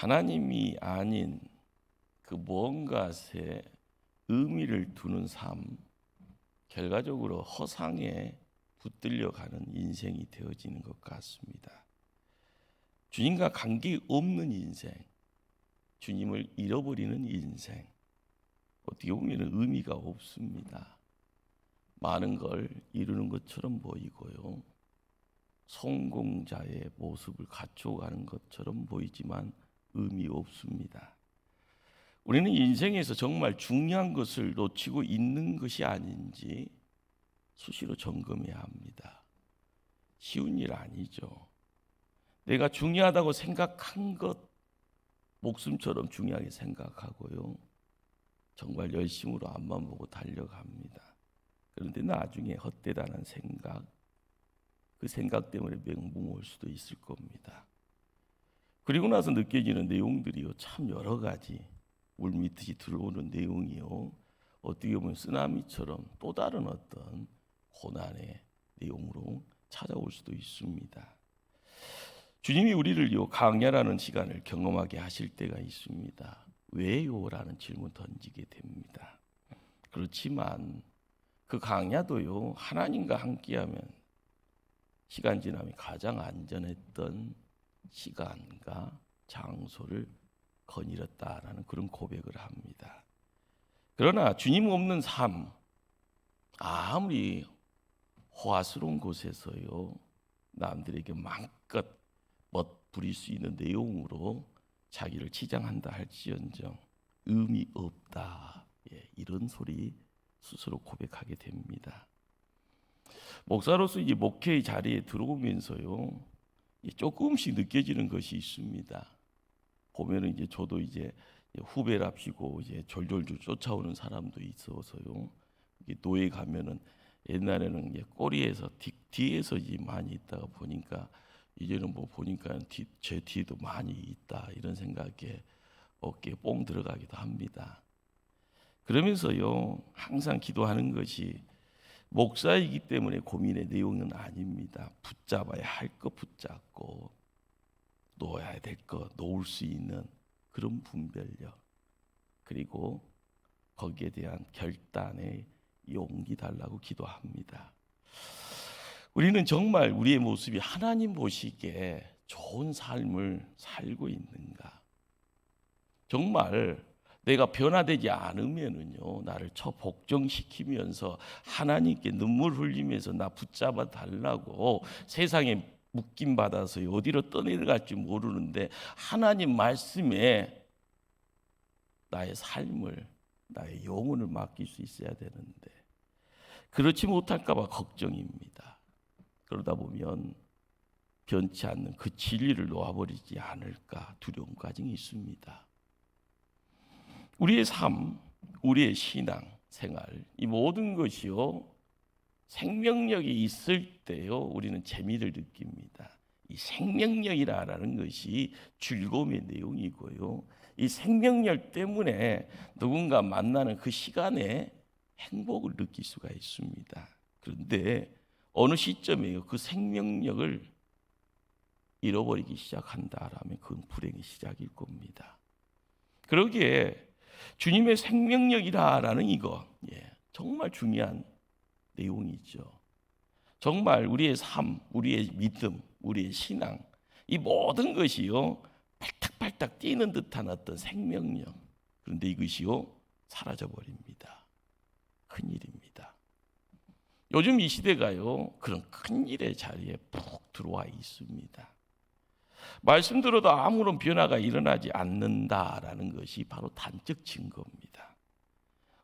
하나님이 아닌 그 무언가에 의미를 두는 삶, 결과적으로 허상에 붙들려가는 인생이 되어지는 것 같습니다. 주님과 관계 없는 인생, 주님을 잃어버리는 인생, 어떻게 보면 의미가 없습니다. 많은 걸 이루는 것처럼 보이고요, 성공자의 모습을 갖춰가는 것처럼 보이지만 의미 없습니다. 우리는 인생에서 정말 중요한 것을 놓치고 있는 것이 아닌지 수시로 점검해야 합니다. 쉬운 일 아니죠. 내가 중요하다고 생각한 것 목숨처럼 중요하게 생각하고요, 정말 열심으로 앞만 보고 달려갑니다. 그런데 나중에 헛되다는 생각, 그 생각 때문에 멘붕 올 수도 있을 겁니다. 그리고 나서 느껴지는 내용들이요, 참 여러 가지 물밑이 들어오는 내용이요, 어떻게 보면 쓰나미처럼 또 다른 어떤 고난의 내용으로 찾아올 수도 있습니다. 주님이 우리를 요 강야라는 시간을 경험하게 하실 때가 있습니다. 왜요? 라는 질문 던지게 됩니다. 그렇지만 그 강야도요, 하나님과 함께하면 시간 지나면 가장 안전했던 시간과 장소를 거닐었다라는 그런 고백을 합니다. 그러나 주님 없는 삶, 아무리 호화스러운 곳에서요, 남들에게 마음껏 멋부릴 수 있는 내용으로 자기를 치장한다 할지언정 의미 없다, 이런 소리 스스로 고백하게 됩니다. 목사로서 이제 목회의 자리에 들어오면서요, 조금씩 느껴지는 것이 있습니다. 보면은 이제 저도 이제 후배랍시고 이제 졸졸졸 쫓아오는 사람도 있어서요, 노예 가면은 옛날에는 이제 꼬리에서 뒤에서 이제 많이 있다가 보니까 이제는 뭐 보니까 제 뒤에도 많이 있다, 이런 생각에 어깨에 뽕 들어가기도 합니다. 그러면서요, 항상 기도하는 것이 목사이기 때문에 고민의 내용은 아닙니다. 붙잡아야 할 것 붙잡고 놓아야 될 것 놓을 수 있는 그런 분별력, 그리고 거기에 대한 결단의 용기 달라고 기도합니다. 우리는 정말 우리의 모습이 하나님 보시기에 좋은 삶을 살고 있는가? 정말 내가 변화되지 않으면은요, 나를 복종시키면서 하나님께 눈물 흘리면서 나 붙잡아 달라고 세상에 묶임 받아서 어디로 떠내려갈지 모르는데 하나님 말씀에 나의 삶을, 나의 영혼을 맡길 수 있어야 되는데 그렇지 못할까 봐 걱정입니다. 그러다 보면 변치 않는 그 진리를 놓아버리지 않을까 두려운 과정이 있습니다. 우리의 삶, 우리의 신앙 생활, 이 모든 것이요, 생명력이 있을 때요, 우리는 재미를 느낍니다. 이 생명력이라는 것이 즐거움의 내용이고요, 이 생명력 때문에 누군가 만나는 그 시간에 행복을 느낄 수가 있습니다. 그런데 어느 시점에요, 그 생명력을 잃어버리기 시작한다라면 그건 불행의 시작일 겁니다. 그러기에 주님의 생명력이라는 이거, 정말 중요한 내용이죠. 정말 우리의 삶, 우리의 믿음, 우리의 신앙, 이 모든 것이요, 팔딱팔딱 뛰는 듯한 어떤 생명력, 그런데 이것이요, 사라져버립니다. 큰일입니다. 요즘 이 시대가요, 그런 큰일의 자리에 푹 들어와 있습니다. 말씀 들어도 아무런 변화가 일어나지 않는다라는 것이 바로 단적 증거입니다.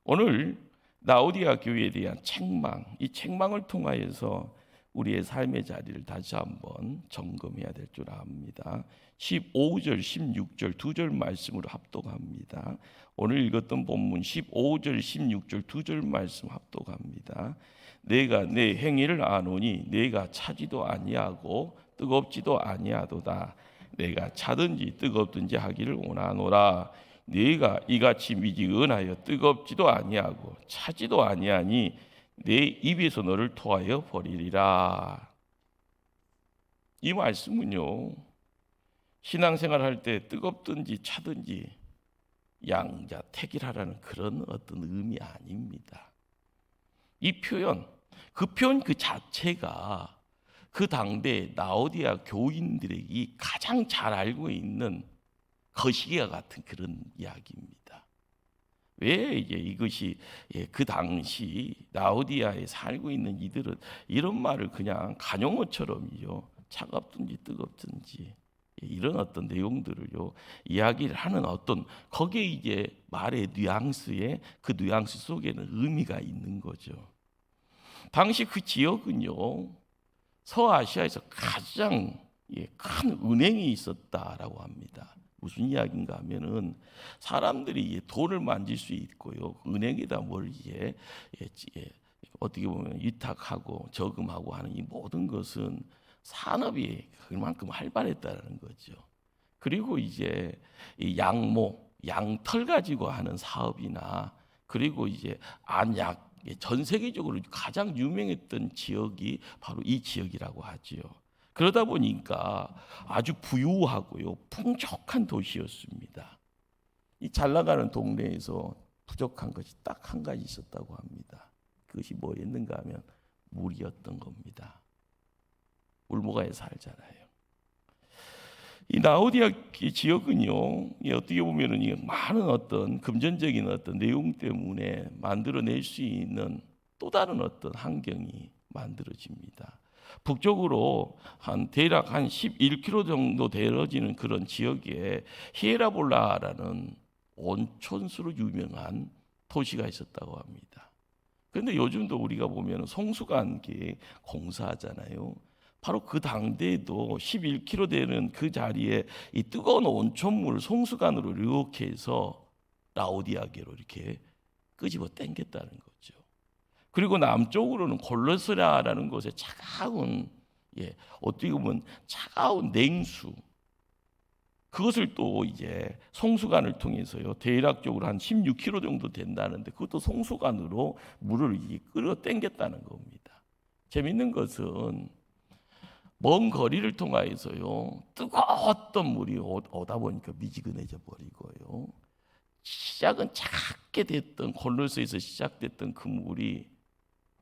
오늘 라오디아 교회에 대한 책망, 이 책망을 통하여서 우리의 삶의 자리를 다시 한번 점검해야 될 줄 압니다. 15절, 16절 두 절 말씀으로 합독합니다. 오늘 읽었던 본문 15절, 16절 두 절 말씀 합독합니다. 내가 내 행위를 아노니 내가 차지도 아니하고 뜨겁지도 아니하도다. 내가 차든지 뜨겁든지 하기를 원하노라. 네가 이같이 미지근하여 뜨겁지도 아니하고 차지도 아니하니 내 입에서 너를 토하여 버리리라. 이 말씀은요, 신앙생활 할 때 뜨겁든지 차든지 양자택일하라는 그런 어떤 의미 아닙니다. 이 표현, 그 표현 그 자체가 그 당대 라오디아 교인들이 가장 잘 알고 있는 거시기와 같은 그런 이야기입니다. 왜 이것이 그 당시 라오디아에 살고 있는 이들은 이런 말을 그냥 간용어처럼요, 차갑든지 뜨겁든지 이런 어떤 내용들을요 이야기를 하는 어떤 거기에 말의 뉘앙스에 그 뉘앙스 속에는 의미가 있는 거죠. 당시 그 지역은요 서아시아에서 가장 큰 은행이 있었다라고 합니다. 무슨 이야기인가 하면은 사람들이 돈을 만질 수 있고요 은행에다 뭘 어떻게 보면 위탁하고 저금하고 하는 이 모든 것은 산업이 그만큼 활발했다는 거죠. 그리고 이 양모, 양털 가지고 하는 사업이나 그리고 안약, 전 세계적으로 가장 유명했던 지역이 바로 이 지역이라고 하지요. 그러다 보니까 아주 부유하고요 풍족한 도시였습니다. 이 잘 나가는 동네에서 부족한 것이 딱 한 가지 있었다고 합니다. 그것이 뭐였는가 하면 물이었던 겁니다. 울모가에 살잖아요. 이 라오디아 지역은요, 어떻게 보면은 많은 어떤 금전적인 어떤 내용 때문에 만들어낼 수 있는 또 다른 어떤 환경이 만들어집니다. 북쪽으로 대략 한 11km 정도 되어지는 그런 지역에 히에라볼라라는 온천수로 유명한 도시가 있었다고 합니다. 그런데 요즘도 우리가 보면 송수관기 공사하잖아요. 바로 그 당대에도 11km 되는 그 자리에 이 뜨거운 온천물을 송수관으로 이렇게 해서 라오디아계로 이렇게 끄집어 당겼다는 거죠. 그리고 남쪽으로는 골로스라라는 곳에 차가운 어떻게 보면 차가운 냉수 그것을 또 송수관을 통해서요 대략적으로 한 16km 정도 된다는데 그것도 송수관으로 물을 끌어 당겼다는 겁니다. 재밌는 것은 먼 거리를 통하여서요 뜨거웠던 물이 오다 보니까 미지근해져 버리고요 시작은 작게 됐던 골로새에서 시작됐던 그 물이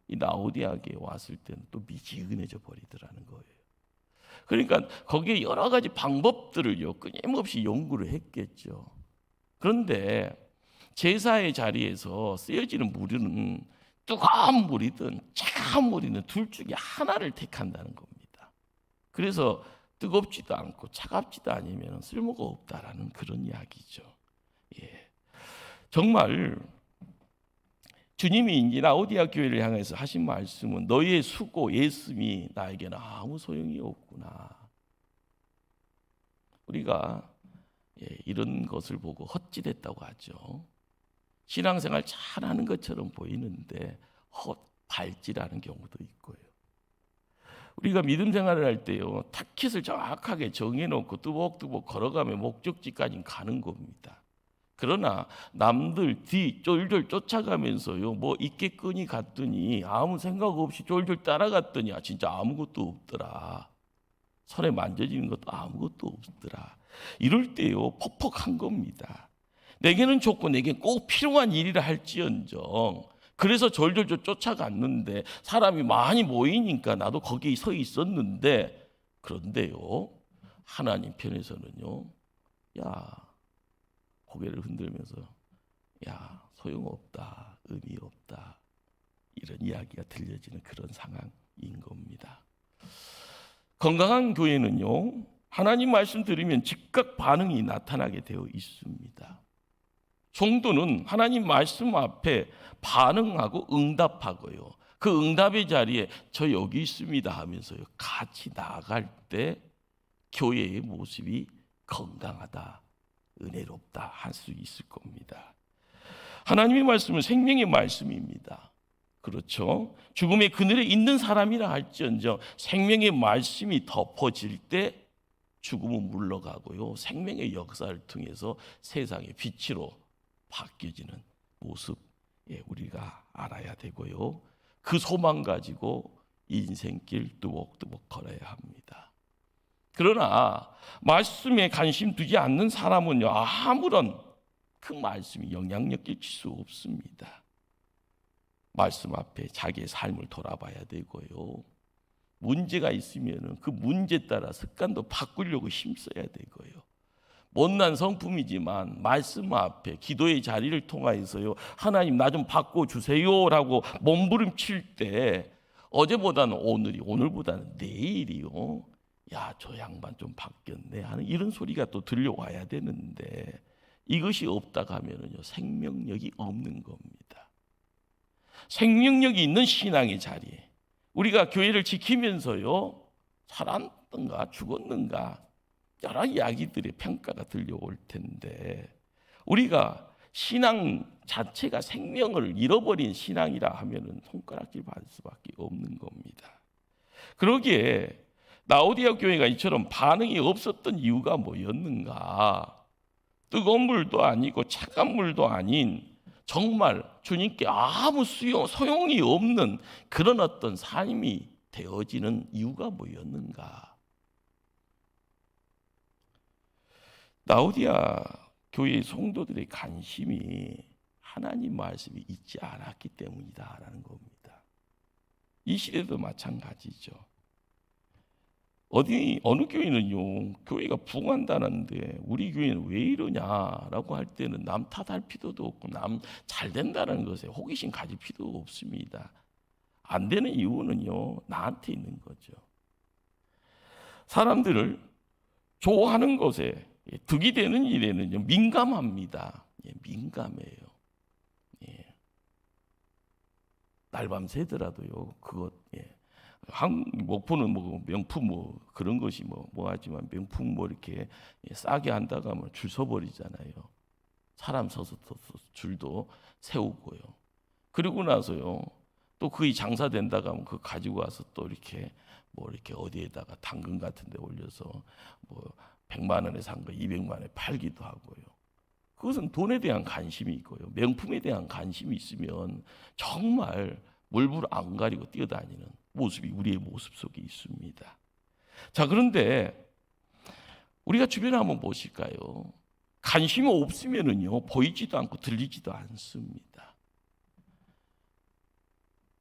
이 라오디아계에 왔을 때는 또 미지근해져 버리더라는 거예요. 그러니까 거기에 여러 가지 방법들을요 끊임없이 연구를 했겠죠. 그런데 제사의 자리에서 쓰여지는 물은 뜨거운 물이든 차가운 물이든 둘 중에 하나를 택한다는 겁니다. 그래서 뜨겁지도 않고 차갑지도 않으면 쓸모가 없다라는 그런 이야기죠. 정말 주님이 라오디아 교회를 향해서 하신 말씀은 너희의 수고 예씀이 나에게는 아무 소용이 없구나. 우리가 이런 것을 보고 헛짓했다고 하죠. 신앙생활 잘하는 것처럼 보이는데 헛발질하는 경우도 있고요. 우리가 믿음 생활을 할 때요 타켓을 정확하게 정해놓고 뚜벅뚜벅 걸어가며 목적지까지 가는 겁니다. 그러나 남들 뒤 쫄쫄 쫓아가면서요 뭐 있겠거니 갔더니 아무 생각 없이 쫄쫄 따라갔더니 진짜 아무것도 없더라. 손에 만져지는 것도 아무것도 없더라. 이럴 때요 퍽퍽한 겁니다. 내게는 좋고 내게 꼭 필요한 일이라 할지언정 그래서 졸졸졸 쫓아갔는데 사람이 많이 모이니까 나도 거기에 서 있었는데 그런데요 하나님 편에서는요 고개를 흔들면서 소용없다 의미 없다 이런 이야기가 들려지는 그런 상황인 겁니다. 건강한 교회는요 하나님 말씀 들으면 즉각 반응이 나타나게 되어 있습니다. 성도는 하나님 말씀 앞에 반응하고 응답하고요 그 응답의 자리에 저 여기 있습니다 하면서요 같이 나아갈 때 교회의 모습이 건강하다 은혜롭다 할 수 있을 겁니다. 하나님의 말씀은 생명의 말씀입니다. 그렇죠? 죽음의 그늘에 있는 사람이라 할지언정 생명의 말씀이 덮어질 때 죽음은 물러가고요 생명의 역사를 통해서 세상의 빛으로 바뀌어지는 모습 우리가 알아야 되고요 그 소망 가지고 인생길 뚜벅뚜벅 걸어야 합니다. 그러나 말씀에 관심 두지 않는 사람은요, 아무런 그 말씀이 영향력 끼칠 수 없습니다. 말씀 앞에 자기의 삶을 돌아봐야 되고요. 문제가 있으면 그 문제 따라 습관도 바꾸려고 힘써야 되고요. 못난 성품이지만 말씀 앞에 기도의 자리를 통하여서요, 하나님 나 좀 바꿔주세요라고 몸부림칠 때 어제보다는 오늘이, 오늘보다는 내일이요, 야, 저 양반 좀 바뀌었네 하는 이런 소리가 또 들려와야 되는데, 이것이 없다고 하면요, 생명력이 없는 겁니다. 생명력이 있는 신앙의 자리에 우리가 교회를 지키면서요, 살았는가 죽었는가 여러 이야기들의 평가가 들려올 텐데, 우리가 신앙 자체가 생명을 잃어버린 신앙이라 하면은 손가락질 받을 수밖에 없는 겁니다. 그러기에 라오디게아 교회가 이처럼 반응이 없었던 이유가 뭐였는가? 뜨거운 물도 아니고 차가운 물도 아닌 정말 주님께 아무 소용이 없는 그런 어떤 삶이 되어지는 이유가 뭐였는가? 라오디게아 교회의 성도들의 관심이 하나님 말씀이 있지 않았기 때문이다라는 겁니다. 이 시대도 마찬가지죠. 어느 교회는요, 교회가 부흥한다는데 우리 교회는 왜 이러냐라고 할 때는 남 탓할 필요도 없고 남 잘 된다는 것에 호기심 가질 필요도 없습니다. 안 되는 이유는요, 나한테 있는 거죠. 사람들을 좋아하는 것에, 득이 되는 일에는요, 민감합니다. 민감해요. 날밤 새더라도요, 그것, 목포는 뭐 명품 뭐 그런 것이 뭐 하지만 명품 뭐 이렇게 싸게 한다고 하면 줄 서버리잖아요. 사람 서서 줄도 세우고요. 그리고 나서요, 또 그게 장사된다고 하면 그거 가지고 와서 또 이렇게 뭐 이렇게 어디에다가 당근 같은 데 올려서 뭐 100만 원에 산 거 200만 원에 팔기도 하고요. 그것은 돈에 대한 관심이 있고요, 명품에 대한 관심이 있으면 정말 물불 안 가리고 뛰어다니는 모습이 우리의 모습 속에 있습니다. 자, 그런데 우리가 주변에 한번 보실까요? 관심이 없으면은요, 보이지도 않고 들리지도 않습니다.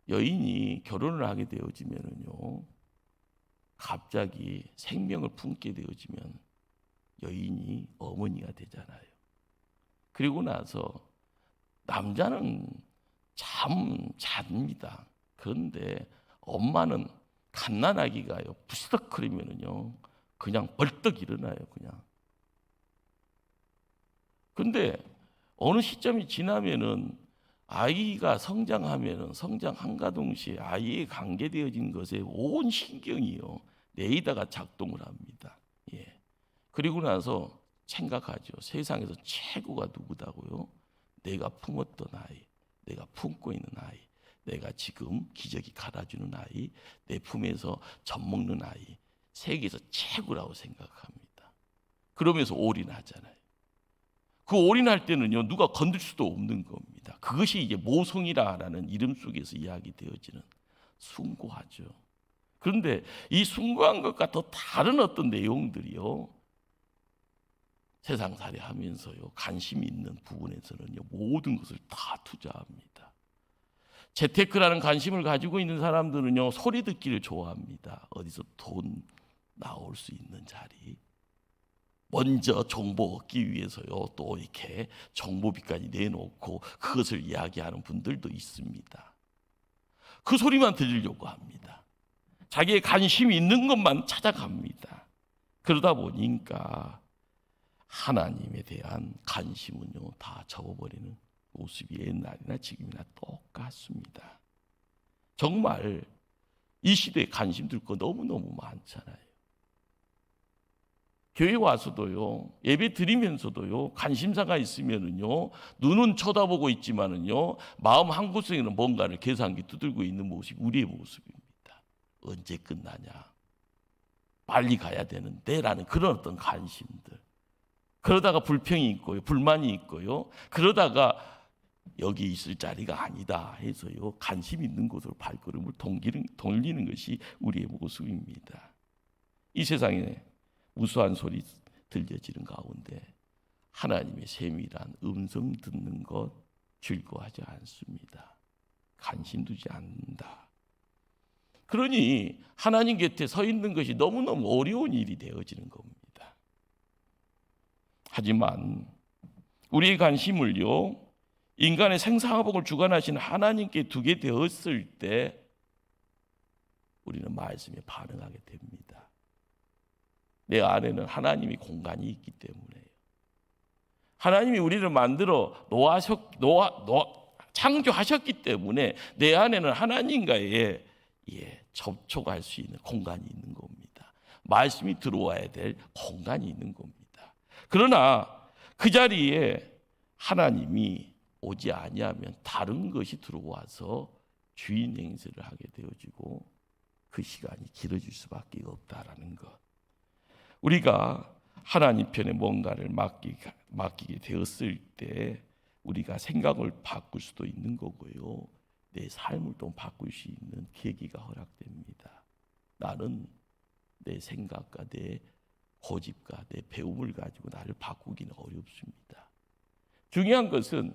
여인이 결혼을 하게 되어지면은요, 갑자기 생명을 품게 되어지면 여인이 어머니가 되잖아요. 그리고 나서 남자는 참 잡니다. 그런데 엄마는 갓난아기가요, 부스덕거리면은요, 그냥 벌떡 일어나요, 그냥. 근데 어느 시점이 지나면은 아이가 성장하면은 성장함과 동시에 아이에 관계되어진 것에 온 신경이요, 뇌에다가 작동을 합니다. 그리고 나서 생각하죠. 세상에서 최고가 누구다고요? 내가 품었던 아이, 내가 품고 있는 아이, 내가 지금 기저귀 갈아주는 아이, 내 품에서 젖 먹는 아이, 세계에서 최고라고 생각합니다. 그러면서 올인하잖아요. 그 올인할 때는요, 누가 건들 수도 없는 겁니다. 그것이 이제 모성이라는 이름 속에서 이야기되어지는 숭고하죠. 그런데 이 숭고한 것과 더 다른 어떤 내용들이요, 세상살이 하면서요, 관심이 있는 부분에서는요, 모든 것을 다 투자합니다. 재테크라는 관심을 가지고 있는 사람들은요, 소리 듣기를 좋아합니다. 어디서 돈 나올 수 있는 자리, 먼저 정보 얻기 위해서요, 또 이렇게 정보비까지 내놓고 그것을 이야기하는 분들도 있습니다. 그 소리만 들으려고 합니다. 자기의 관심이 있는 것만 찾아갑니다. 그러다 보니까 하나님에 대한 관심은요, 다 접어버리는 모습이 옛날이나 지금이나 똑같습니다. 정말 이 시대에 관심 들 거 너무너무 많잖아요. 교회 와서도요, 예배 드리면서도요, 관심사가 있으면은요, 눈은 쳐다보고 있지만은요, 마음 한 구석에는 뭔가를 계산기 두들고 있는 모습이 우리의 모습입니다. 언제 끝나냐, 빨리 가야 되는데라는 그런 어떤 관심들. 그러다가 불평이 있고요, 불만이 있고요, 그러다가 여기 있을 자리가 아니다 해서요, 관심 있는 곳으로 발걸음을 돌리는 것이 우리의 모습입니다. 이 세상에 우수한 소리 들려지는 가운데 하나님의 세밀한 음성 듣는 것 즐거워하지 않습니다. 관심 두지 않는다. 그러니 하나님 곁에 서 있는 것이 너무너무 어려운 일이 되어지는 겁니다. 하지만 우리의 관심을요, 인간의 생사화복을 주관하신 하나님께 두게 되었을 때 우리는 말씀에 반응하게 됩니다. 내 안에는 하나님의 공간이 있기 때문에요. 하나님이 우리를 만들어 창조하셨기 때문에 내 안에는 하나님과의 접촉할 수 있는 공간이 있는 겁니다. 말씀이 들어와야 될 공간이 있는 겁니다. 그러나 그 자리에 하나님이 오지 아니하면 다른 것이 들어와서 주인 행세를 하게 되어지고 그 시간이 길어질 수밖에 없다라는 것. 우리가 하나님 편에 뭔가를 맡기게 되었을 때 우리가 생각을 바꿀 수도 있는 거고요. 내 삶을 또 바꿀 수 있는 계기가 허락됩니다. 나는 내 생각과 내 고집과 내 배움을 가지고 나를 바꾸기는 어렵습니다. 중요한 것은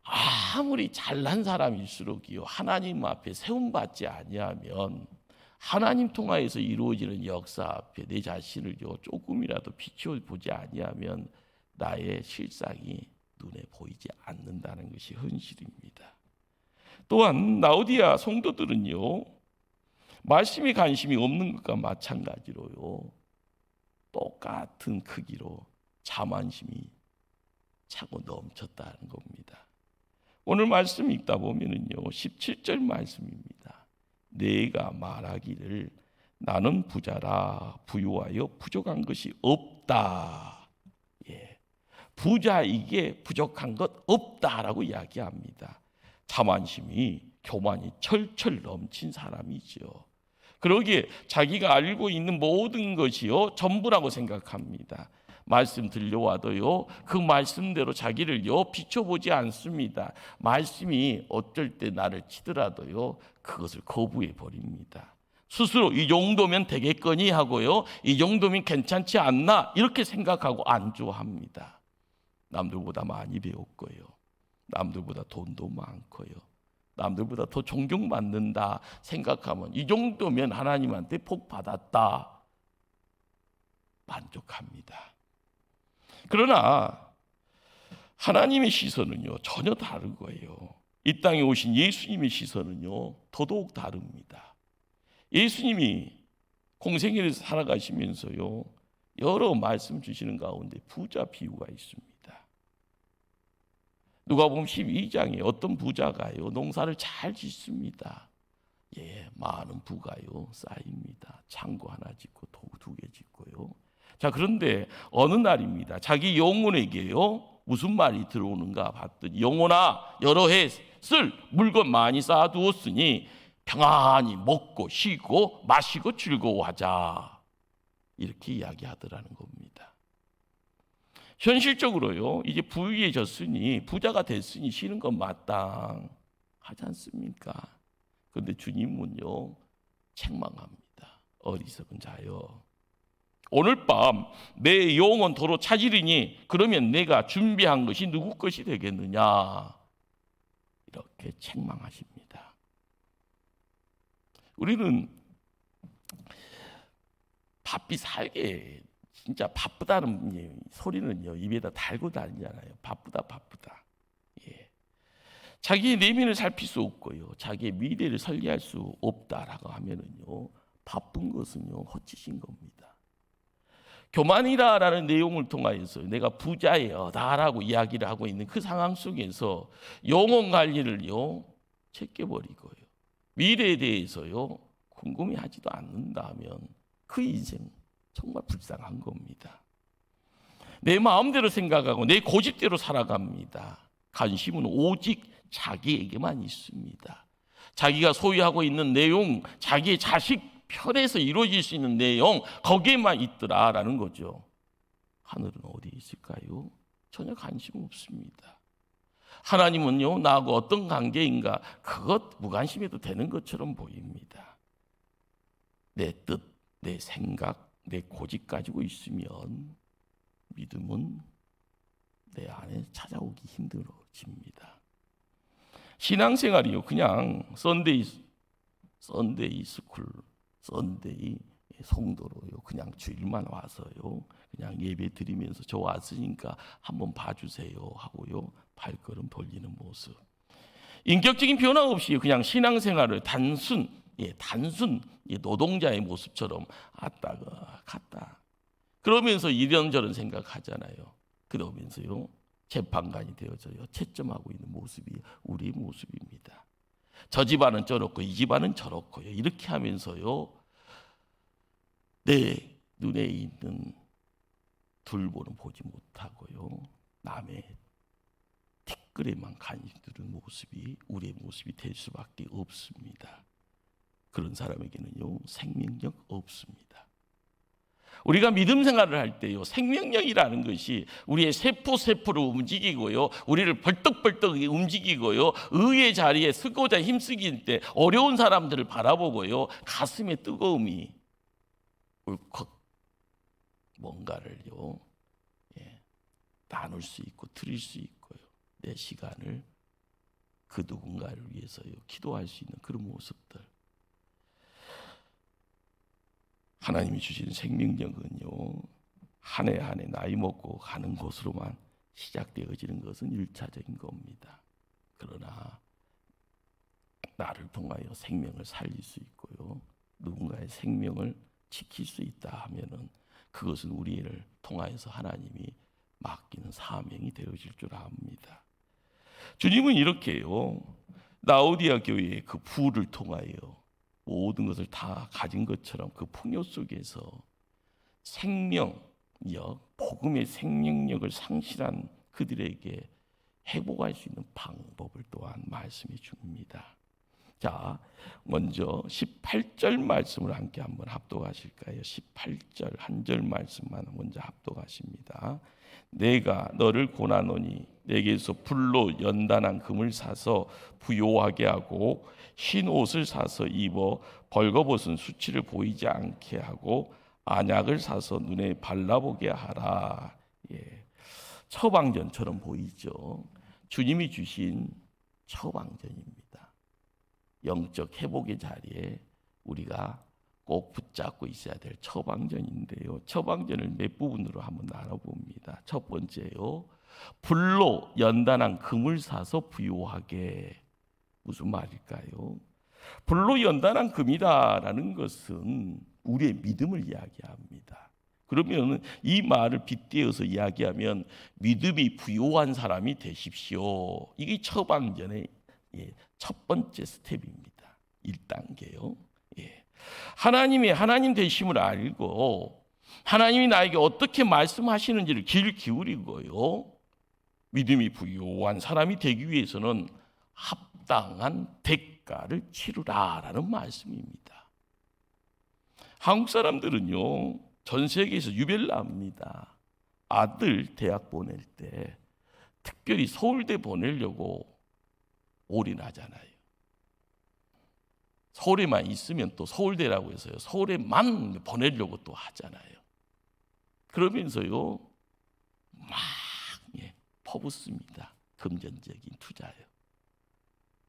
아무리 잘난 사람일수록이요, 하나님 앞에 세움받지 아니하면 하나님 통하여서 이루어지는 역사 앞에 내 자신을요 조금이라도 비춰보지 아니하면 나의 실상이 눈에 보이지 않는다는 것이 현실입니다. 또한 라오디아 성도들은요, 말씀에 관심이 없는 것과 마찬가지로요, 똑같은 크기로 자만심이 차고 넘쳤다는 겁니다. 오늘 말씀 읽다 보면은요, 17절 말씀입니다. 내가 말하기를 나는 부자라 부유하여 부족한 것이 없다. 부자이게 부족한 것 없다라고 이야기합니다. 자만심이, 교만이 철철 넘친 사람이죠. 그러기에 자기가 알고 있는 모든 것이요 전부라고 생각합니다. 말씀 들려와도요 그 말씀대로 자기를요 비춰보지 않습니다. 말씀이 어쩔 때 나를 치더라도요 그것을 거부해 버립니다. 스스로 이 정도면 되겠거니 하고요, 이 정도면 괜찮지 않나 이렇게 생각하고 안주합니다. 남들보다 많이 배웠고요, 남들보다 돈도 많고요, 남들보다 더 존경받는다 생각하면 이 정도면 하나님한테 복 받았다 만족합니다. 그러나 하나님의 시선은요 전혀 다른 거예요. 이 땅에 오신 예수님의 시선은요 더더욱 다릅니다. 예수님이 공생애에서 살아가시면서요 여러 말씀 주시는 가운데 부자 비유가 있습니다. 누가복음 12장에 어떤 부자가요 농사를 잘 짓습니다. 많은 부가요 쌓입니다. 창고 하나 짓고 두 개 짓고요. 자, 그런데 어느 날입니다. 자기 영혼에게요 무슨 말이 들어오는가 봤더니, 영혼아 여러 해 쓸 물건 많이 쌓아두었으니 평안히 먹고 쉬고 마시고 즐거워하자, 이렇게 이야기하더라는 겁니다. 현실적으로요 이제 부유해졌으니 부자가 됐으니 쉬는 건 마땅하지 않습니까? 그런데 주님은요 책망합니다. 어리석은 자여, 오늘 밤 내 영혼 도로 찾으리니 그러면 내가 준비한 것이 누구 것이 되겠느냐, 이렇게 책망하십니다. 우리는 바삐 살게 진짜 바쁘다는 소리는요 입에다 달고 다니잖아요. 바쁘다. 자기의 내면을 살필 수 없고요, 자기의 미래를 설계할 수 없다라고 하면은요 바쁜 것은요 헛짓인 겁니다. 교만이라라는 내용을 통하여서 내가 부자여다라고 이야기를 하고 있는 그 상황 속에서 영혼 관리를요 제껴버리고요, 미래에 대해서요 궁금해하지도 않는다면 그 인생 정말 불쌍한 겁니다. 내 마음대로 생각하고 내 고집대로 살아갑니다. 관심은 오직 자기에게만 있습니다. 자기가 소유하고 있는 내용, 자기의 자식 편에서 이루어질 수 있는 내용, 거기에만 있더라라는 거죠. 하늘은 어디에 있을까요? 전혀 관심 없습니다. 하나님은요 나하고 어떤 관계인가 그것 무관심해도 되는 것처럼 보입니다. 내 뜻, 내 생각, 내 고집 가지고 있으면 믿음은 내 안에 찾아오기 힘들어집니다. 신앙생활이요, 그냥 썬데이 스쿨, 썬데이 성도로요, 그냥 주일만 와서요, 그냥 예배 드리면서 저 왔으니까 한번 봐주세요 하고요, 발걸음 돌리는 모습. 인격적인 변화 없이 그냥 신앙생활을 단순 노동자의 모습처럼 왔다가 갔다. 그러면서 이런저런 생각하잖아요. 그러면서요, 재판관이 되어져요. 채점하고 있는 모습이 우리의 모습입니다. 저 집안은 저렇고 이 집안은 저렇고요. 이렇게 하면서요, 내 눈에 있는 둘보는 보지 못하고요, 남의 티끌에만 관심 두는 모습이 우리의 모습이 될 수밖에 없습니다. 그런 사람에게는요, 생명력 없습니다. 우리가 믿음 생활을 할 때요, 생명력이라는 것이 우리의 세포를 움직이고요, 우리를 벌떡벌떡 움직이고요, 의의 자리에 서고자 힘쓰기 때 어려운 사람들을 바라보고요, 가슴의 뜨거움이 울컥 뭔가를요, 나눌 수 있고 드릴 수 있고요, 내 시간을 그 누군가를 위해서요, 기도할 수 있는 그런 모습들. 하나님이 주신 생명력은요, 한 해 한 해 나이 먹고 가는 곳으로만 시작되어지는 것은 1차적인 겁니다. 그러나 나를 통하여 생명을 살릴 수 있고요, 누군가의 생명을 지킬 수 있다 하면은 그것은 우리를 통하여서 하나님이 맡기는 사명이 되어질 줄 압니다. 주님은 이렇게요, 라오디아 교회의 그 부를 통하여 모든 것을 다 가진 것처럼 그 풍요 속에서 생명력, 복음의 생명력을 상실한 그들에게 회복할 수 있는 방법을 또한 말씀해 줍니다. 자, 먼저 18절 말씀을 함께 한번 합독하실까요? 18절 한 절 말씀만 먼저 합독하십니다. 내가 너를 고나노니 내게서 불로 연단한 금을 사서 부요하게 하고 흰 옷을 사서 입어 벌거벗은 수치를 보이지 않게 하고 안약을 사서 눈에 발라보게 하라. 처방전처럼 보이죠. 주님이 주신 처방전입니다. 영적 회복의 자리에 우리가 꼭 붙잡고 있어야 될 처방전인데요, 처방전을 몇 부분으로 한번 나눠봅니다. 첫 번째요, 불로 연단한 금을 사서 부요하게. 무슨 말일까요? 불로 연단한 금이라는 것은 우리의 믿음을 이야기합니다. 그러면 이 말을 빗대어서 이야기하면 믿음이 부요한 사람이 되십시오. 이게 처방전의 첫 번째 스텝입니다. 1단계요. 하나님의 하나님 되심을 알고 하나님이 나에게 어떻게 말씀하시는지를 귀를 기울이고요, 믿음이 부요한 사람이 되기 위해서는 합당한 대가를 치르라라는 말씀입니다. 한국 사람들은요, 전 세계에서 유별납니다. 아들 대학 보낼 때 특별히 서울대 보내려고 올인하잖아요. 서울에만 있으면 또 서울대라고 해서요, 서울에만 보내려고 또 하잖아요. 그러면서요, 막 퍼붓습니다. 금전적인 투자요.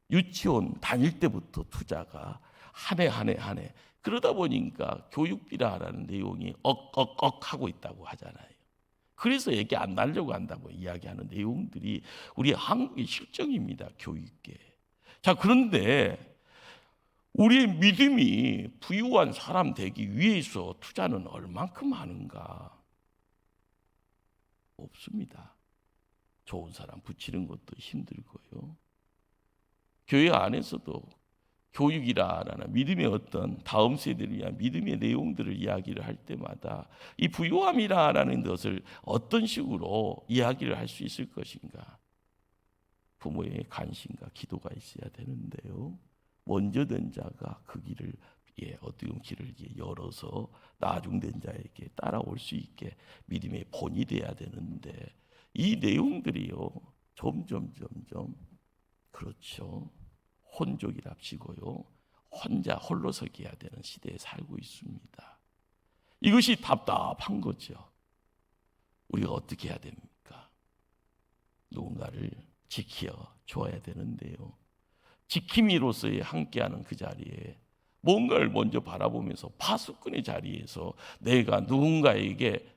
유치원 다닐 때부터 투자가 한 해 한 해 그러다 보니까 교육비라는 내용이 억억억 하고 있다고 하잖아요. 그래서 얘기 안 나려고 한다고 이야기하는 내용들이 우리 한국의 실정입니다. 교육계. 자, 그런데 우리의 믿음이 부유한 사람 되기 위해서 투자는 얼만큼 하는가? 없습니다. 좋은 사람 붙이는 것도 힘들고요, 교회 안에서도 교육이라는 믿음의 어떤 다음 세대를 위한 믿음의 내용들을 이야기를 할 때마다 이 부요함이라는 것을 어떤 식으로 이야기를 할 수 있을 것인가? 부모의 관심과 기도가 있어야 되는데요, 먼저 된 자가 그 길을 어떤 길을 열어서 나중된 자에게 따라올 수 있게 믿음의 본이 돼야 되는데, 이 내용들이요, 점점 그렇죠, 혼족이랍시고요, 혼자 홀로서기 해야 되는 시대에 살고 있습니다. 이것이 답답한 거죠. 우리가 어떻게 해야 됩니까? 누군가를 지켜줘야 되는데요. 지킴이로서의 함께하는 그 자리에 뭔가를 먼저 바라보면서 파수꾼의 자리에서 내가 누군가에게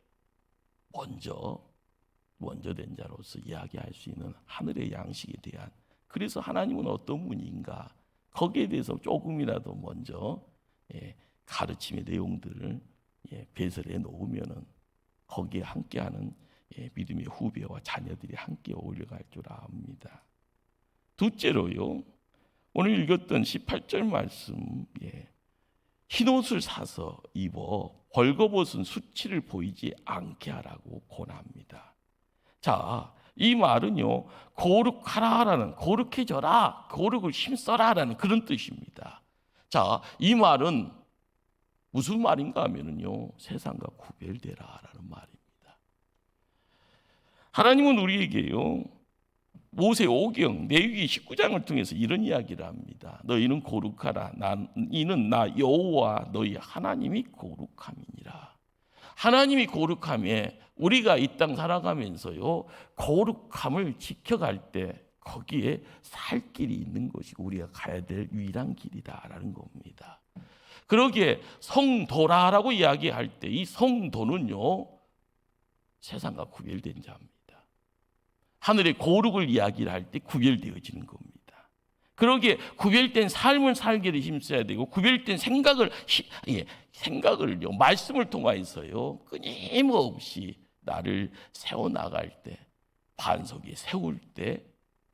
먼저 된 자로서 이야기할 수 있는 하늘의 양식에 대한, 그래서 하나님은 어떤 분인가 거기에 대해서 조금이라도 먼저 가르침의 내용들을 배설해 놓으면은 거기에 함께하는 믿음의 후배와 자녀들이 함께 어울려갈 줄 압니다. 둘째로요, 오늘 읽었던 18절 말씀, 흰옷을 사서 입어 벌거벗은 수치를 보이지 않게 하라고 권합니다. 자, 이 말은요, 거룩하라라는, 거룩해져라, 거룩을 힘써라라는 그런 뜻입니다. 자, 이 말은 무슨 말인가 하면은요, 세상과 구별되라라는 말입니다. 하나님은 우리에게요, 모세오경 레위기 19장을 통해서 이런 이야기를 합니다. 너희는 거룩하라. 이는 나 여호와 너희 하나님이 거룩함이니라. 하나님이 거룩함에 우리가 이 땅 살아가면서요, 거룩함을 지켜갈 때 거기에 살 길이 있는 것이 우리가 가야 될 유일한 길이다라는 겁니다. 그러기에 성도라라고 이야기할 때 이 성도는요, 세상과 구별된 자입니다. 하늘의 거룩을 이야기를 할 때 구별되어지는 겁니다. 그러기에 구별된 삶을 살기를 힘써야 되고, 구별된 생각을요, 말씀을 통하여서요, 끊임없이 나를 세워나갈 때, 반석에 세울 때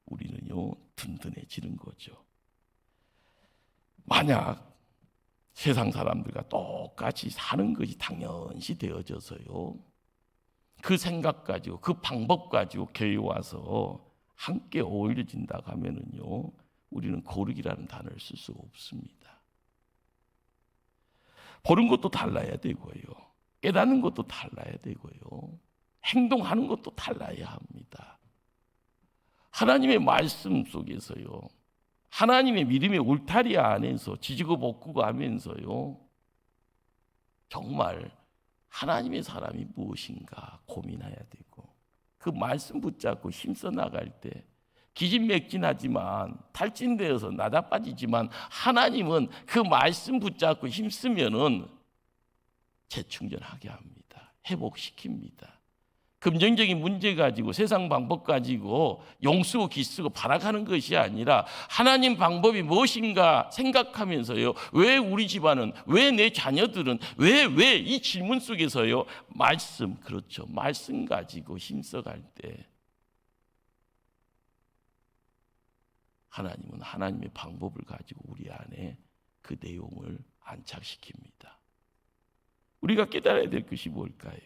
우리는요, 든든해지는 거죠. 만약 세상 사람들과 똑같이 사는 것이 당연시 되어져서요, 그 생각 가지고 그 방법 가지고 교회에 와서 함께 어울려진다고 하면은요, 우리는 거룩이라는 단어를 쓸 수가 없습니다. 보는 것도 달라야 되고요, 깨닫는 것도 달라야 되고요, 행동하는 것도 달라야 합니다. 하나님의 말씀 속에서요, 하나님의 믿음의 울타리 안에서 지지고 볶고 하면서요, 정말 하나님의 사람이 무엇인가 고민해야 되고, 그 말씀 붙잡고 힘써 나갈 때 기진맥진하지만 탈진되어서 나다빠지지만, 하나님은 그 말씀 붙잡고 힘쓰면은 재충전하게 합니다. 회복시킵니다. 금전적인 문제 가지고 세상 방법 가지고 용쓰고 기쓰고 발악하는 것이 아니라, 하나님 방법이 무엇인가 생각하면서요, 왜 우리 집안은, 왜 내 자녀들은, 왜 이 질문 속에서요, 말씀, 그렇죠, 말씀 가지고 힘써갈 때 하나님은 하나님의 방법을 가지고 우리 안에 그 내용을 안착시킵니다. 우리가 깨달아야 될 것이 뭘까요?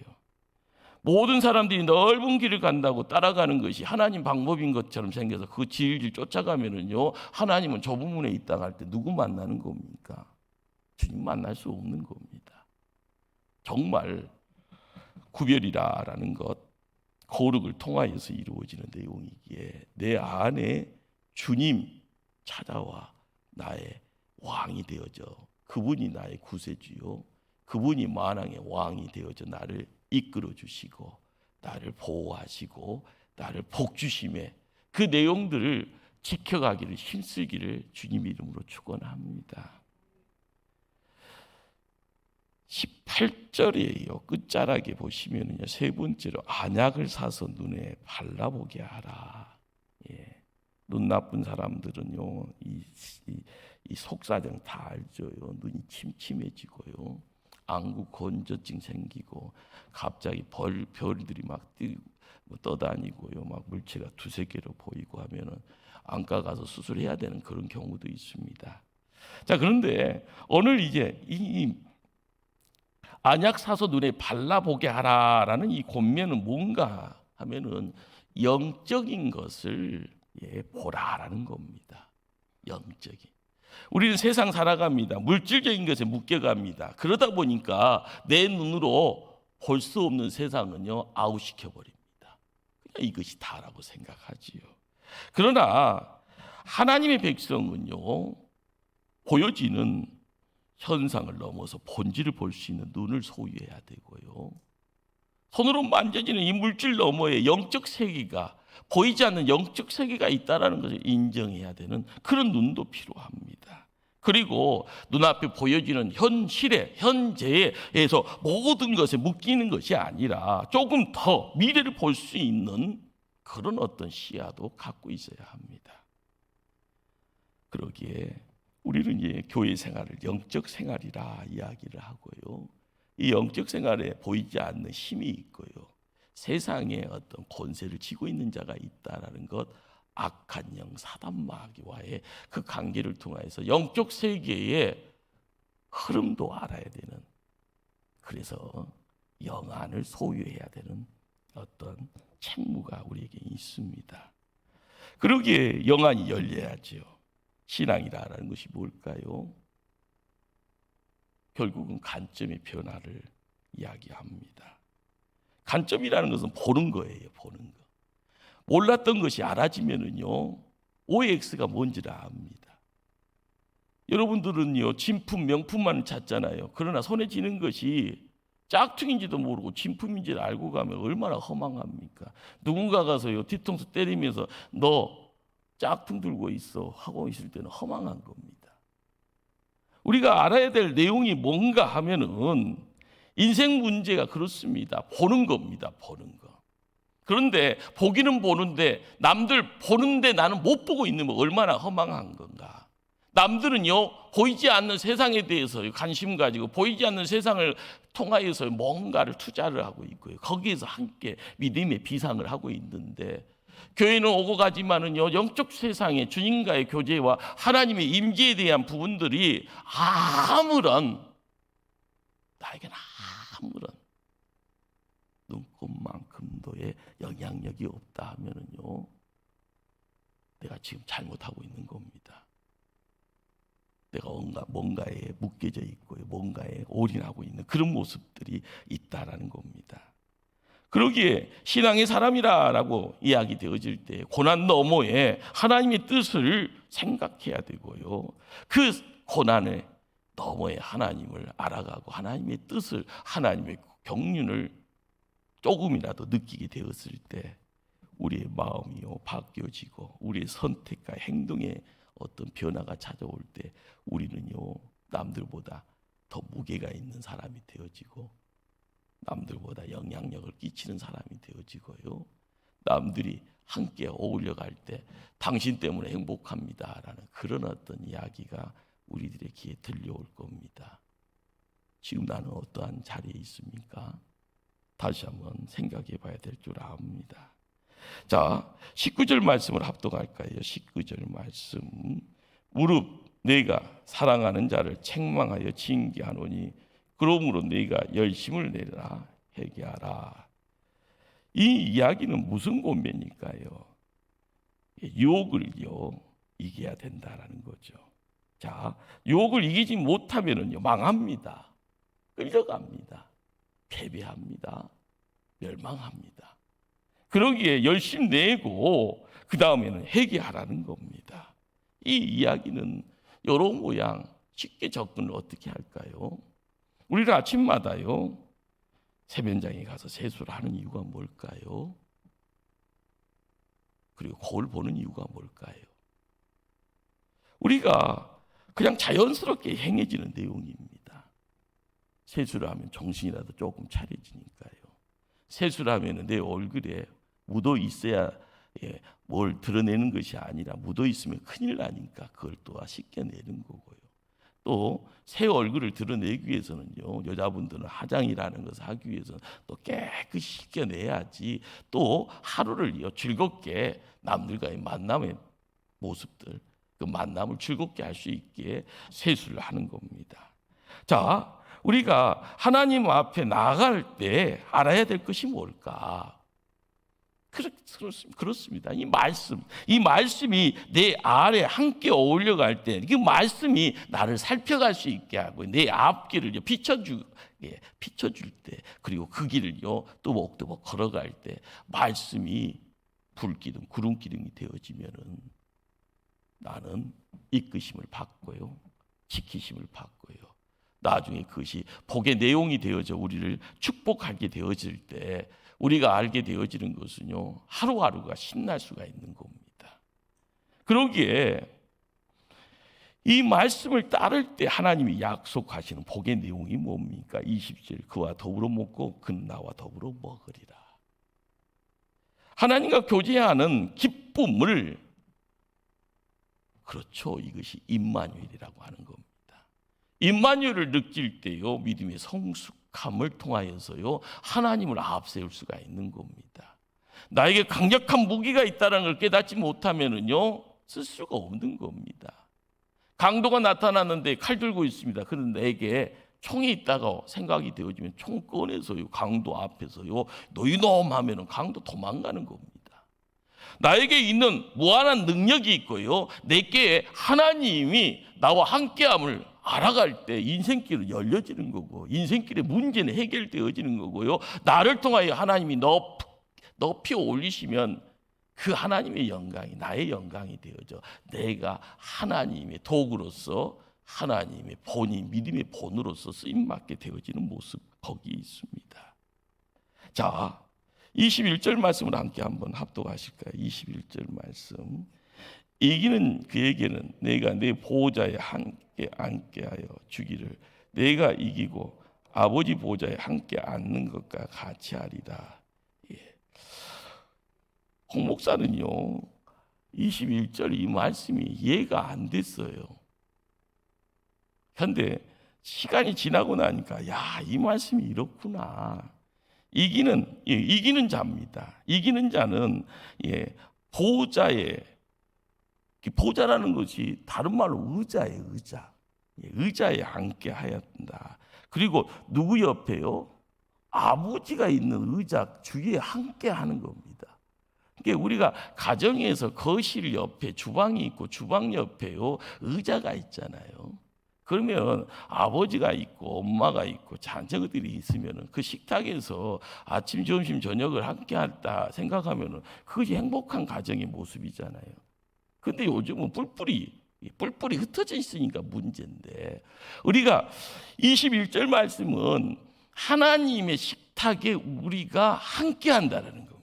모든 사람들이 넓은 길을 간다고 따라가는 것이 하나님 방법인 것처럼 생겨서 그 질질 쫓아가면은요, 하나님은 좁은 문에 있다 할 때 누구 만나는 겁니까? 주님 만날 수 없는 겁니다. 정말 구별이라는 것, 거룩을 통하여서 이루어지는 내용이기에 내 안에 주님 찾아와 나의 왕이 되어져, 그분이 나의 구세주요, 그분이 만왕의 왕이 되어져 나를 이끌어 주시고 나를 보호하시고 나를 복주심에, 그 내용들을 지켜가기를 힘쓰기를 주님 이름으로 축원합니다. 18절이에요. 끝자락에 보시면요, 세 번째로 안약을 사서 눈에 발라보게 하라. 눈 나쁜 사람들은요, 이 속사정 다 알죠. 눈이 침침해지고요, 안구 건조증 생기고, 갑자기 별들이 막 떠다니고요, 막 물체가 두세 개로 보이고 하면은 안과 가서 수술해야 되는 그런 경우도 있습니다. 자, 그런데 오늘 이제 이 안약 사서 눈에 발라보게 하라라는 이 권면은 뭔가 하면은 영적인 것을 보라라는 겁니다. 영적인. 우리는 세상 살아갑니다. 물질적인 것에 묶여갑니다. 그러다 보니까 내 눈으로 볼 수 없는 세상은요, 아웃시켜버립니다. 그냥 이것이 다라고 생각하지요. 그러나 하나님의 백성은요, 보여지는 현상을 넘어서 본질을 볼 수 있는 눈을 소유해야 되고요. 손으로 만져지는 이 물질 너머에 영적 세계가, 보이지 않는 영적 세계가 있다는 것을 인정해야 되는 그런 눈도 필요합니다. 그리고 눈앞에 보여지는 현실에, 현재에서 모든 것에 묶이는 것이 아니라 조금 더 미래를 볼 수 있는 그런 어떤 시야도 갖고 있어야 합니다. 그러기에 우리는 이제 교회 생활을 영적 생활이라 이야기를 하고요. 이 영적 생활에 보이지 않는 힘이 있고요. 세상에 어떤 권세를 쥐고 있는 자가 있다라는 것, 악한 영 사단 마귀와의 그 관계를 통해서 영적 세계의 흐름도 알아야 되는, 그래서 영안을 소유해야 되는 어떤 책무가 우리에게 있습니다. 그러기에 영안이 열려야죠. 신앙이라는 것이 뭘까요? 결국은 관점의 변화를 이야기합니다. 관점이라는 것은 보는 거예요. 보는 거. 몰랐던 것이 알아지면은요, OX가 뭔지를 압니다. 여러분들은요, 진품, 명품만 찾잖아요. 그러나 손에 쥐는 것이 짝퉁인지도 모르고 진품인지를 알고 가면 얼마나 허망합니까? 누군가 가서요, 뒤통수 때리면서 너 짝퉁 들고 있어 하고 있을 때는 허망한 겁니다. 우리가 알아야 될 내용이 뭔가 하면은 인생 문제가 그렇습니다. 보는 겁니다. 보는 거. 그런데 보기는 보는데 남들 보는데 나는 못 보고 있는 거 얼마나 허망한 건가. 남들은요, 보이지 않는 세상에 대해서 관심 가지고 보이지 않는 세상을 통하여서 뭔가를 투자를 하고 있고요. 거기에서 함께 믿음의 비상을 하고 있는데, 교회는 오고 가지만은요, 영적 세상의 주님과의 교제와 하나님의 임재에 대한 부분들이 나에게는 아무런 눈곱만큼도의 영향력이 없다 하면은요, 내가 지금 잘못하고 있는 겁니다. 내가 뭔가에 묶여져 있고 뭔가에 올인하고 있는 그런 모습들이 있다라는 겁니다. 그러기에 신앙의 사람이라고 이야기 되어질 때 고난 너머에 하나님의 뜻을 생각해야 되고요. 그 고난의 너머에 하나님을 알아가고 하나님의 뜻을, 하나님의 경륜을 조금이라도 느끼게 되었을 때 우리의 마음이요 바뀌어지고 우리의 선택과 행동에 어떤 변화가 찾아올 때 우리는요, 남들보다 더 무게가 있는 사람이 되어지고 남들보다 영향력을 끼치는 사람이 되어지고요, 남들이 함께 어울려갈 때 당신 때문에 행복합니다라는 그런 어떤 이야기가 우리들의 귀에 들려올 겁니다. 지금 나는 어떠한 자리에 있습니까? 다시 한번 생각해 봐야 될 줄 압니다. 자, 19절 말씀을 합독할까요? 19절 말씀. 무릇 내가 사랑하는 자를 책망하여 징계하노니 그러므로 네가 열심을 내라 회개하라. 이 이야기는 무슨 권면일까요? 유혹을요 이겨야 된다라는 거죠. 자, 유혹을 이기지 못하면은요 망합니다. 끌려갑니다. 패배합니다. 멸망합니다. 그러기에 열심 내고 그 다음에는 회개하라는 겁니다. 이 이야기는 여러 모양 쉽게 접근을 어떻게 할까요? 우리는 아침마다요 세면장에 가서 세수를 하는 이유가 뭘까요? 그리고 거울 보는 이유가 뭘까요? 우리가 그냥 자연스럽게 행해지는 내용입니다. 세수를 하면 정신이라도 조금 차려지니까요. 세수를 하면 내 얼굴에 묻어 있어야 뭘 드러내는 것이 아니라 묻어 있으면 큰일 나니까 그걸 또 씻겨내는 거고요. 또 새 얼굴을 드러내기 위해서는요, 여자분들은 화장이라는 것을 하기 위해서는 또 깨끗이 씻겨내야지 또 하루를 즐겁게 남들과의 만남의 모습들, 그 만남을 즐겁게 할 수 있게 세수를 하는 겁니다. 자, 우리가 하나님 앞에 나아갈 때 알아야 될 것이 뭘까? 그렇습니다. 이 말씀이 내 아래 함께 어울려갈 때 그 말씀이 나를 살펴갈 수 있게 하고 내 앞길을 비춰줄 때, 그리고 그 길을 또박또박 걸어갈 때 말씀이 불기둥, 구름기둥이 되어지면은 나는 이끄심을 받고요, 지키심을 받고요, 나중에 그것이 복의 내용이 되어져 우리를 축복하게 되어질 때 우리가 알게 되어지는 것은요, 하루하루가 신날 수가 있는 겁니다. 그러기에 이 말씀을 따를 때 하나님이 약속하시는 복의 내용이 뭡니까? 20절, 그와 더불어 먹고 그는 나와 더불어 먹으리라. 하나님과 교제하는 기쁨을, 그렇죠, 이것이 임마누엘이라고 하는 겁니다. 임마누엘을 느낄 때요, 믿음의 성숙함을 통하여서요, 하나님을 앞세울 수가 있는 겁니다. 나에게 강력한 무기가 있다는 걸 깨닫지 못하면은요, 쓸 수가 없는 겁니다. 강도가 나타났는데 칼 들고 있습니다. 그런데 내게 총이 있다고 생각이 되어지면 총 꺼내서요, 강도 앞에서요, 너희놈 하면은 강도 도망가는 겁니다. 나에게 있는 무한한 능력이 있고요, 내게 하나님이 나와 함께함을 알아갈 때 인생길은 열려지는 거고, 인생길의 문제는 해결되어지는 거고요, 나를 통하여 하나님이 높이 올리시면 그 하나님의 영광이 나의 영광이 되어져 내가 하나님의 도구로서, 하나님의 본인, 믿음의 본으로서 쓰임받게 되어지는 모습, 거기 있습니다. 자, 21절 말씀을 함께 한번 합독하실까요? 21절 말씀. 이기는 그에게는 내가 내 보호자에 함께 앉게 하여 주기를, 내가 이기고 아버지 보호자에 함께 앉는 것과 같이 하리라. 예. 홍 목사는요, 21절 이 말씀이 이해가 안 됐어요. 그런데 시간이 지나고 나니까, 야, 이 말씀이 이렇구나. 이기는 자입니다. 이기는 자는 보호자라는 것이 다른 말로 의자예요. 의자에 앉게 하였다. 그리고 누구 옆에요? 아버지가 있는 의자 주위에 함께 하는 겁니다. 그러니까 우리가 가정에서 거실 옆에 주방이 있고 주방 옆에요, 의자가 있잖아요. 그러면 아버지가 있고 엄마가 있고 자녀들이 있으면 그 식탁에서 아침, 점심, 저녁을 함께 한다 생각하면 그것이 행복한 가정의 모습이잖아요. 근데 요즘은 뿔뿔이 흩어져 있으니까 문제인데, 우리가 21절 말씀은 하나님의 식탁에 우리가 함께 한다는 겁니다.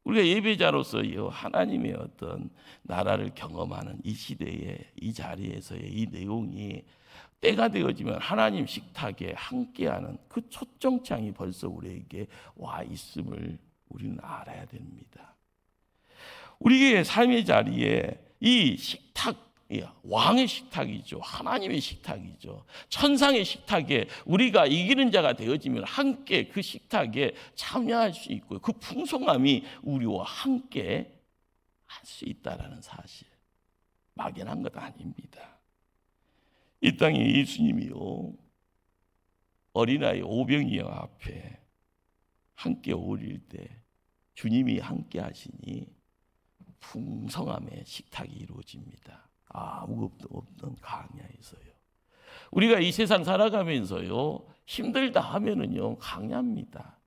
우리가 예배자로서 하나님의 어떤 나라를 경험하는 이 시대에, 이 자리에서의 이 내용이 때가 되어지면 하나님 식탁에 함께하는 그 초청장이 벌써 우리에게 와 있음을 우리는 알아야 됩니다. 우리의 삶의 자리에 이 식탁, 왕의 식탁이죠. 하나님의 식탁이죠. 천상의 식탁에 우리가 이기는 자가 되어지면 함께 그 식탁에 참여할 수 있고요, 그 풍성함이 우리와 함께 할 수 있다는 사실, 막연한 것 아닙니다. 이 땅에 예수님이요, 어린아이 오병이어 앞에 함께 어울릴 때 주님이 함께 하시니 풍성함의 식탁이 이루어집니다. 아무것도 없던 광야에서요. 우리가 이 세상 살아가면서요, 힘들다 하면은요, 광야입니다.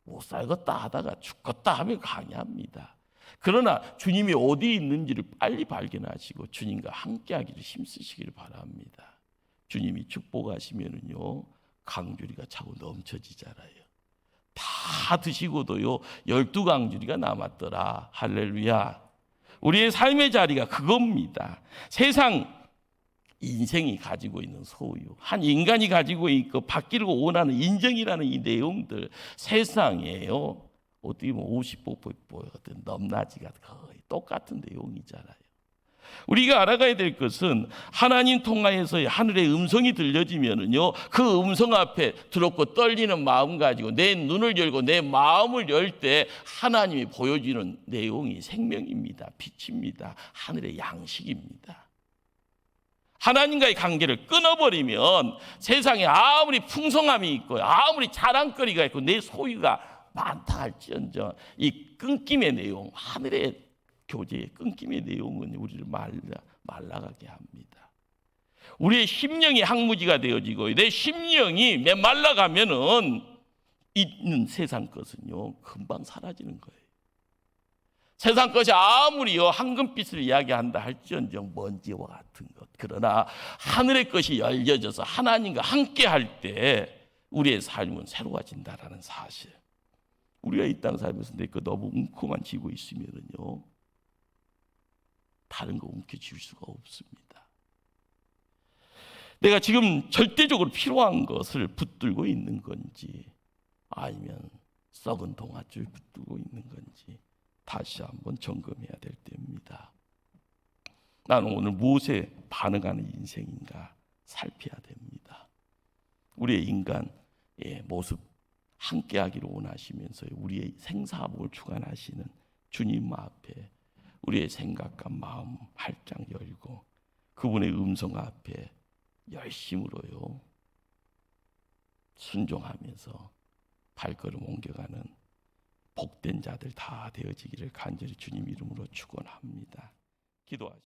못 살겠다 하다가 죽겠다 하면 광야입니다. 그러나 주님이 어디 있는지를 빨리 발견하시고 주님과 함께하기를 힘쓰시기를 바랍니다. 주님이 축복하시면은요, 강주리가 차고 넘쳐지잖아요. 다 드시고도요, 12강주리가 남았더라. 할렐루야. 우리의 삶의 자리가 그겁니다. 세상, 인생이 가지고 있는 소유, 한 인간이 가지고 있고 받기를 원하는 인정이라는 이 내용들, 세상에요, 어떻게 보면 50보 100보 같은 넘나지가 거의 똑같은 내용이잖아요. 우리가 알아가야 될 것은 하나님 통하여서 하늘의 음성이 들려지면은요, 그 음성 앞에 두렵고 떨리는 마음 가지고 내 눈을 열고 내 마음을 열 때 하나님이 보여주는 내용이 생명입니다. 빛입니다. 하늘의 양식입니다. 하나님과의 관계를 끊어버리면 세상에 아무리 풍성함이 있고 아무리 자랑거리가 있고 내 소유가 많다 할지언정 이 끊김의 내용, 하늘의 교제의 끊김의 내용은 우리를 말라가게 합니다. 우리의 심령이 항무지가 되어지고 내 심령이 메말라가면은 있는 세상 것은요, 금방 사라지는 거예요. 세상 것이 아무리 황금빛을 이야기한다 할지언정 먼지와 같은 것. 그러나 하늘의 것이 열려져서 하나님과 함께 할 때 우리의 삶은 새로워진다라는 사실. 우리가 이 땅 살면서 내 거 너무 움켜만 쥐고 있으면요, 다른 거 움켜쥐을 수가 없습니다. 내가 지금 절대적으로 필요한 것을 붙들고 있는 건지 아니면 썩은 동아줄 붙들고 있는 건지 다시 한번 점검해야 될 때입니다. 나는 오늘 무엇에 반응하는 인생인가 살펴야 됩니다. 우리의 인간의 모습 함께하기를 원하시면서 우리의 생사복을 주관하시는 주님 앞에 우리의 생각과 마음 활짝 열고 그분의 음성 앞에 열심으로요 순종하면서 발걸음 옮겨가는 복된 자들 다 되어지기를 간절히 주님 이름으로 축원합니다. 기도하시죠.